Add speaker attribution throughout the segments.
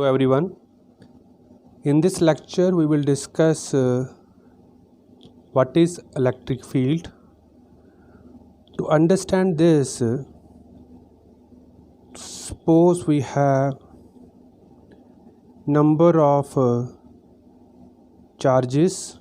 Speaker 1: everyone. In this lecture we will discuss what is electric field. To understand this, suppose we have number of charges,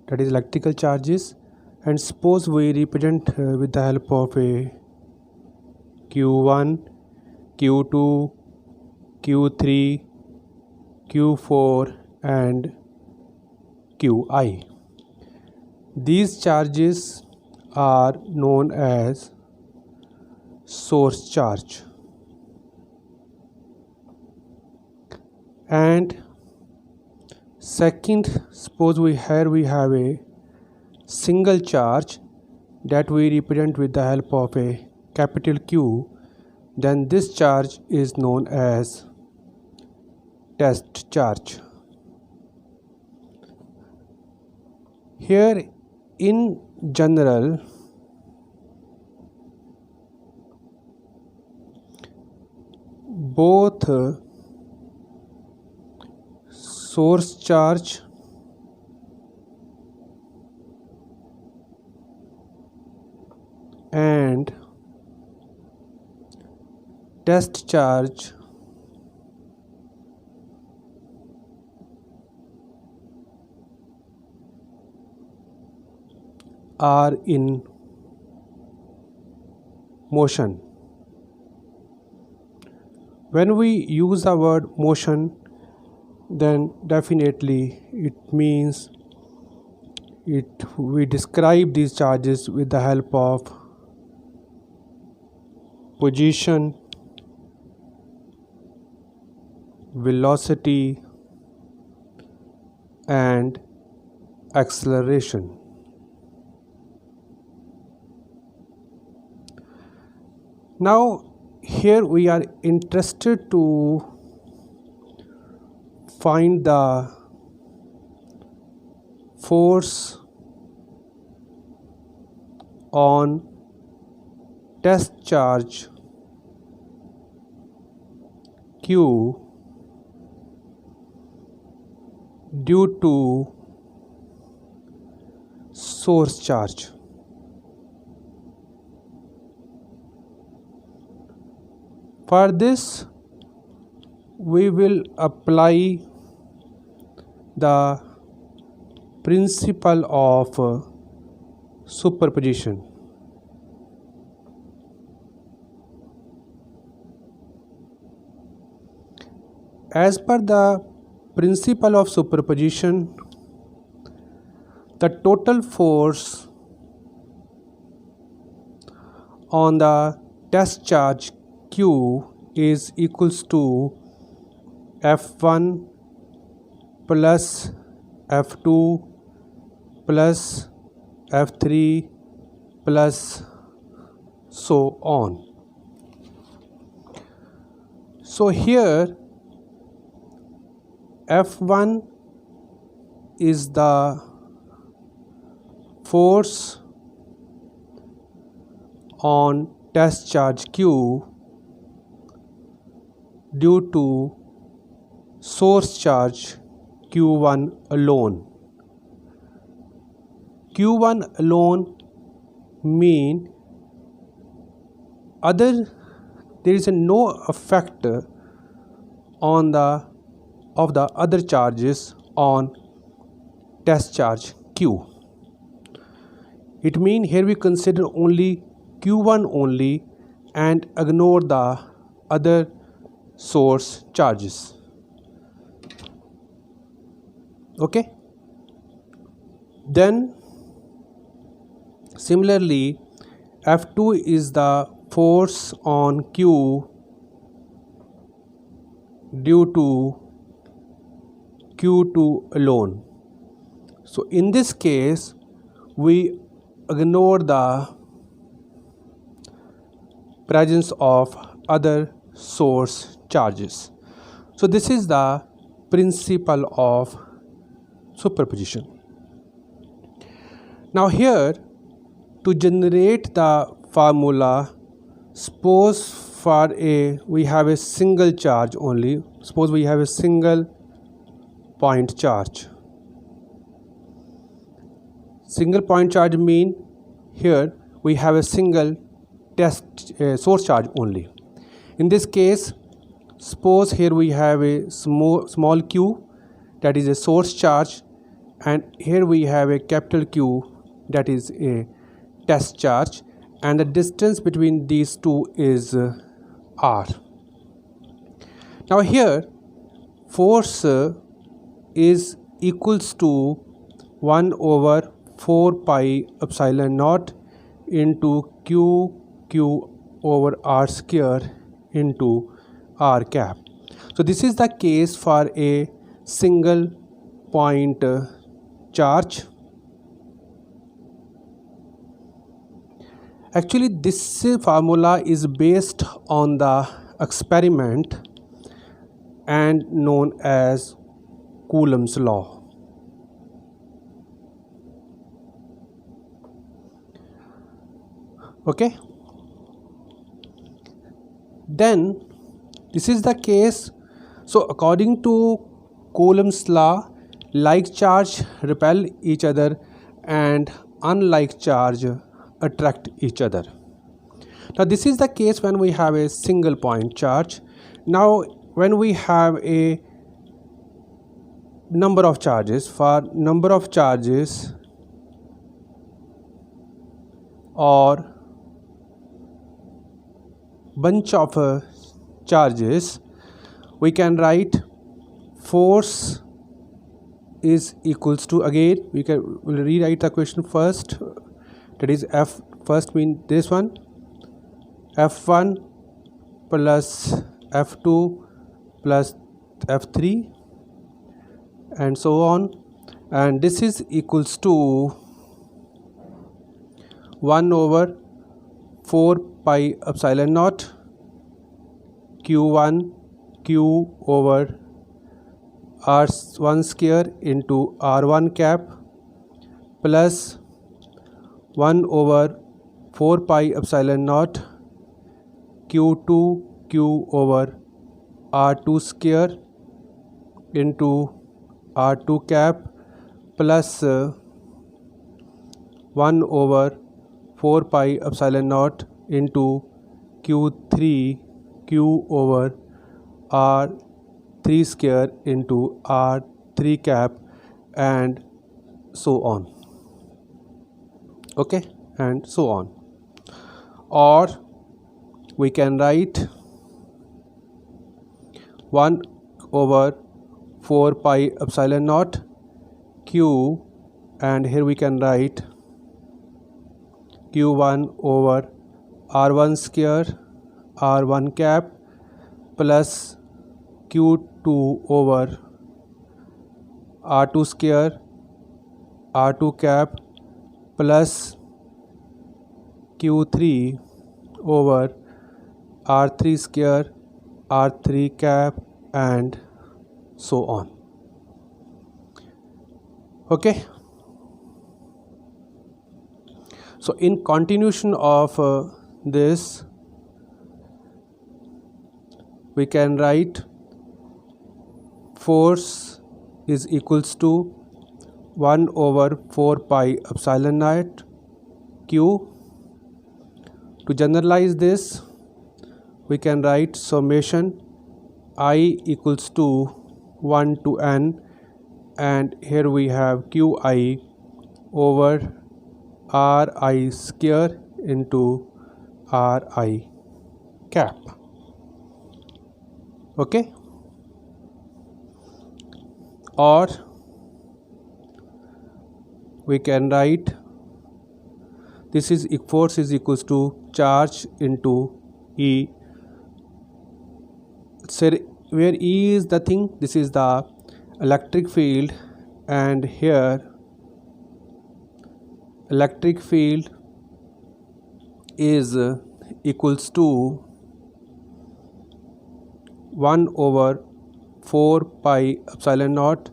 Speaker 1: that is electrical charges, and suppose we represent with the help of a Q1, Q2, Q3, Q4 and Qi. These charges are known as source charge. And second, suppose we have a single charge that we represent with the help of a capital Q, then this charge is known as test charge. Here in general, both source charge and test charge are in motion. When we use the word motion, then definitely it means we describe these charges with the help of position, velocity and acceleration. Now here we are interested to find the force on test charge Q due to source charge. For this, we will apply the principle of superposition. As per the principle of superposition, the total force on the test charge Q is equals to F1 plus F2 plus F3 plus so on. So here F1 is the force on test charge Q due to source charge Q1 alone. Q1 alone mean there is no effect on the other charges on test charge Q. It means here we consider only Q1 only and ignore the other source charges. Okay, then similarly F2 is the force on Q due to Q2 alone. So in this case we ignore the presence of other source charges. So this is the principle of superposition. Now here, to generate the formula, suppose for we have a single charge only. Suppose we have a single point charge. Single point charge mean here we have a single test source charge only. In this case, suppose here we have a small q, that is a source charge, and here we have a capital Q, that is a test charge, and the distance between these two is r. Now here force is equals to 1 over 4 pi epsilon naught into q over r square into r cap. So this is the case for a single point charge. Actually, this formula is based on the experiment and known as Coulomb's law. Okay, then this is the case. So according to Coulomb's law, like charge repel each other and unlike charge attract each other. Now this is the case when we have a single point charge. Now when we have a number of charges, for number of charges or bunch of charges, we can write force is equals to, again we'll rewrite the question first, that is F first mean this one, F1 plus F2 plus F3 and so on, and this is equals to 1 over 4 pi epsilon naught q1 q over r1 square into r1 cap plus 1 over 4 pi epsilon naught q2 q over r2 square into r2 cap plus 1 over 4 pi epsilon naught into q3 q over r3 square into r3 cap and so on. Okay, and so on. Or we can write 1 over 4 pi epsilon naught q, and here we can write q1 over r1 square r1 cap plus q2 over r2 square r2 cap plus q3 over r3 square r3 cap and so on. Okay, so in continuation of this, we can write force is equals to 1 over 4 pi epsilon naught q. To generalize this, we can write summation I equals to 1 to n, and here we have qi over ri square into ri cap. Okay, or we can write this is force is equals to charge into E. So where E is the thing, this is the electric field, and here electric field is equals to 1 over 4 pi epsilon naught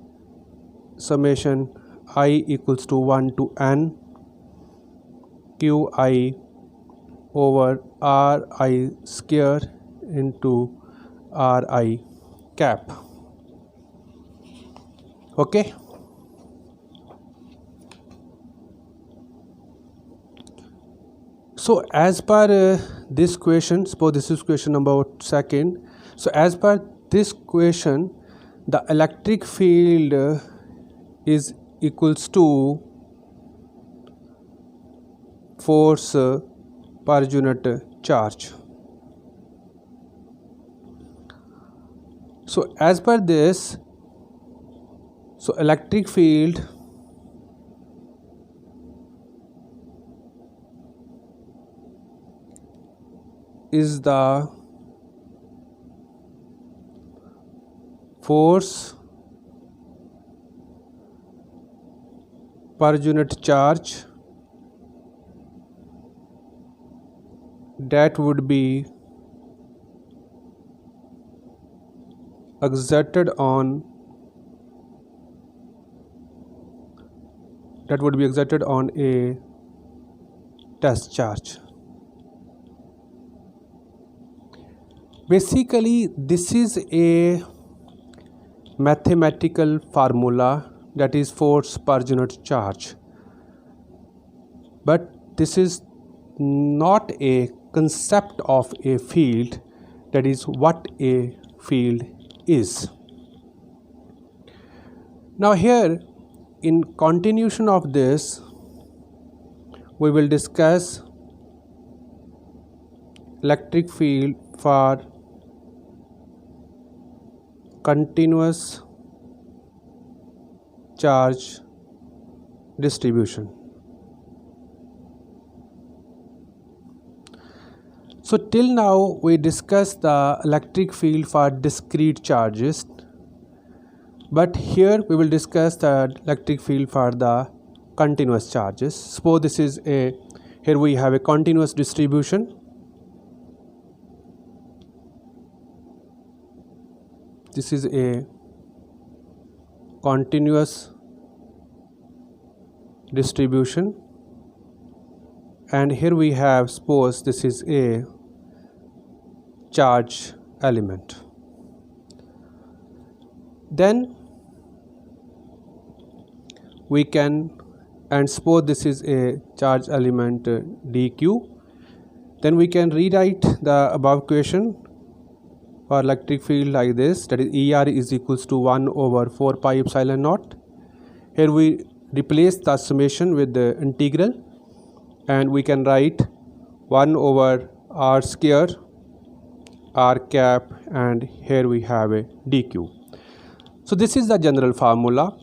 Speaker 1: summation I equals to 1 to n qi over ri square into Ri cap. Okay. So as per this question, suppose this is question number 2. So as per this question, the electric field is equals to force per unit charge. So as per this, so electric field is the force per unit charge that would be exerted on a test charge. Basically, this is a mathematical formula, that is force per unit charge, but this is not a concept of a field, that is what a field is. Now here, in continuation of this, we will discuss electric field for continuous charge distribution. So till now we discussed the electric field for discrete charges, but here we will discuss the electric field for the continuous charges. Suppose this is here we have a continuous distribution. This is a continuous distribution, and here we have, suppose this is a charge element. Then we can, and suppose this is a charge element dq, then we can rewrite the above equation for electric field like this, that is ER is equals to 1 over 4 pi epsilon naught. Here we replace the summation with the integral, and we can write 1 over r square r cap, and here we have a dq. So this is the general formula.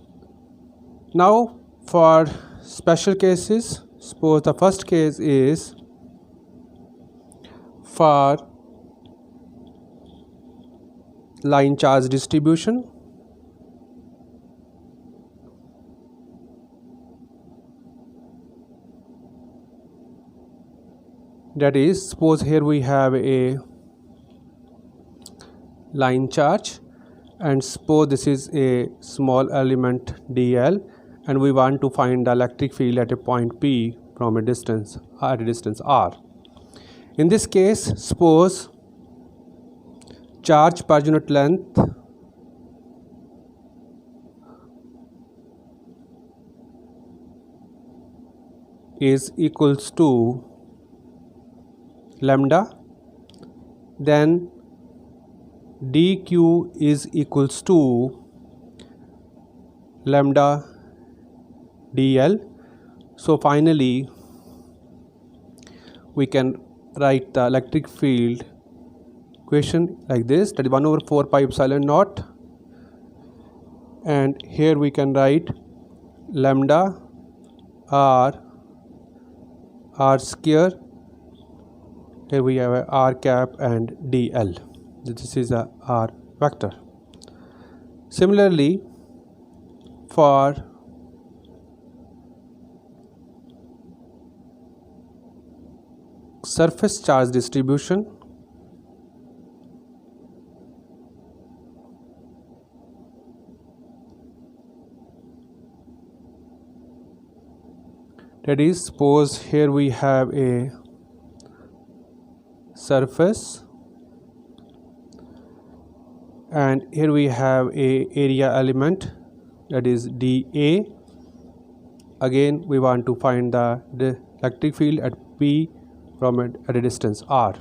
Speaker 1: Now for special cases, suppose the first case is for line charge distribution. That is, suppose here we have a line charge, and suppose this is a small element dl, and we want to find the electric field at a point P from a distance r. In this case, suppose charge per unit length is equals to lambda, then dq is equals to lambda dl. So finally we can write the electric field equation like this, that is 1 over 4 pi epsilon naught, and here we can write lambda r square, here we have a r cap and dl. This is a r vector. Similarly, for surface charge distribution, that is, suppose here we have a surface and here we have a area element, that is dA. Again we want to find the electric field at P from at a distance r.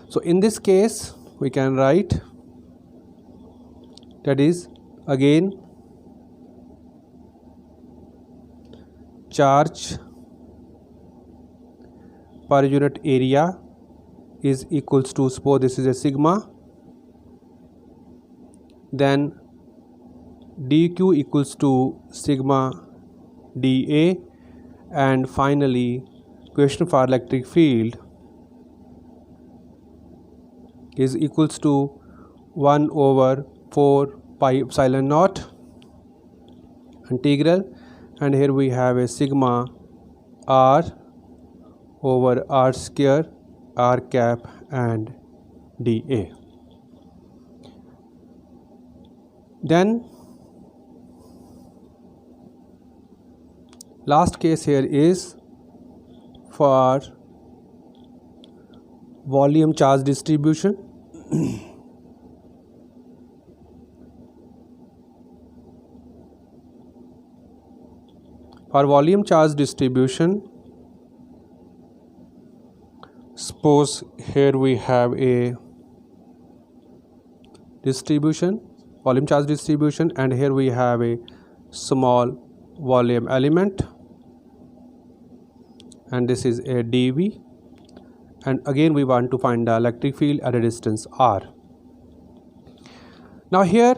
Speaker 1: So in this case we can write, that is again charge per unit area is equals to, suppose this is a sigma, then dq equals to sigma dA, and finally equation for electric field is equals to 1 over 4 pi epsilon naught integral, and here we have a sigma r over r square r cap and dA. Then last case here is for volume charge distribution. For volume charge distribution, suppose here we have a distribution, volume charge distribution, and here we have a small volume element, and this is a dV, and again we want to find the electric field at a distance r. Now here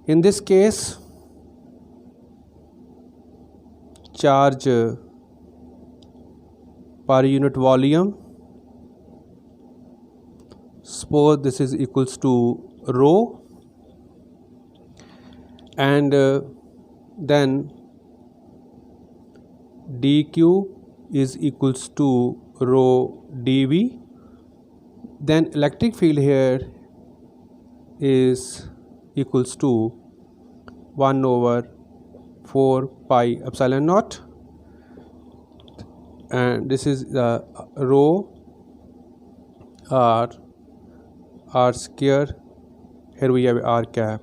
Speaker 1: in this case, charge per unit volume, suppose this is equals to rho, and then dq is equals to rho dV. Then electric field here is equals to 1 over 4 pi epsilon naught, and this is the rho r square, here we have r cap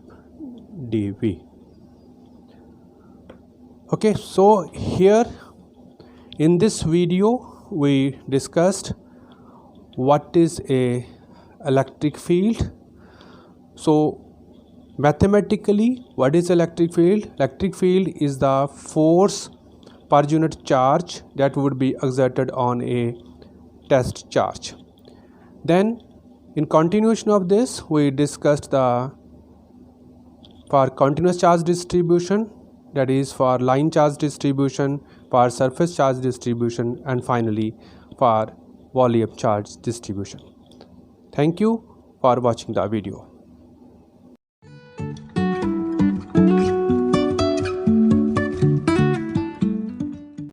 Speaker 1: dV. Okay, so here in this video we discussed what is a electric field. So mathematically, what is electric field? Electric field is the force per unit charge that would be exerted on a test charge. Then in continuation of this, we discussed for continuous charge distribution, that is for line charge distribution, for surface charge distribution, and finally for volume charge distribution. Thank you for watching the video.